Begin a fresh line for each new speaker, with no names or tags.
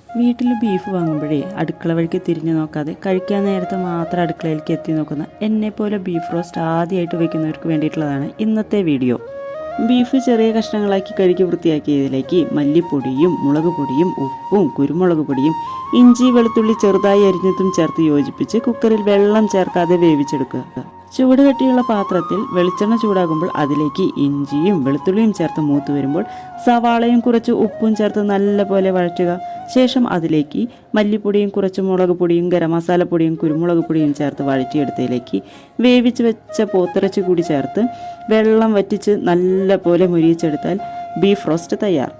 വീട്ടിൽ ബീഫ് വാങ്ങുമ്പോഴേ അടുക്കള വഴിക്ക് തിരിഞ്ഞു നോക്കാതെ കഴിക്കാൻ നേരത്തെ മാത്രം അടുക്കളയിലേക്ക് എത്തി നോക്കുന്ന എന്നെപ്പോലെ ബീഫ് റോസ്റ്റ് ആദ്യമായിട്ട് വയ്ക്കുന്നവർക്ക് വേണ്ടിയിട്ടുള്ളതാണ് ഇന്നത്തെ വീഡിയോ. ബീഫ് ചെറിയ കഷ്ണങ്ങളാക്കി കഴുകി വൃത്തിയാക്കിയതിലേക്ക് മല്ലിപ്പൊടിയും മുളക് പൊടിയും ഉപ്പും കുരുമുളക് പൊടിയും ഇഞ്ചി വെളുത്തുള്ളി ചെറുതായി അരിഞ്ഞതും ചേർത്ത് യോജിപ്പിച്ച് കുക്കറിൽ വെള്ളം ചേർക്കാതെ വേവിച്ചെടുക്കുക. ചൂട് കെട്ടിയുള്ള പാത്രത്തിൽ വെളിച്ചെണ്ണ ചൂടാകുമ്പോൾ അതിലേക്ക് ഇഞ്ചിയും വെളുത്തുള്ളിയും ചേർത്ത് മൂത്ത് വരുമ്പോൾ സവാളയും കുറച്ച് ഉപ്പും ചേർത്ത് നല്ലപോലെ വഴറ്റുക. ശേഷം അതിലേക്ക് മല്ലിപ്പൊടിയും കുറച്ച് മുളക് പൊടിയും ഗരം മസാലപ്പൊടിയും കുരുമുളക് പൊടിയും ചേർത്ത് വഴറ്റിയെടുത്തതിലേക്ക് വേവിച്ച് വെച്ച പോത്തിറച്ചി കൂടി ചേർത്ത് വെള്ളം വറ്റിച്ച് നല്ലപോലെ മുരിയിച്ചെടുത്താൽ ബീഫ് റോസ്റ്റ് തയ്യാർ.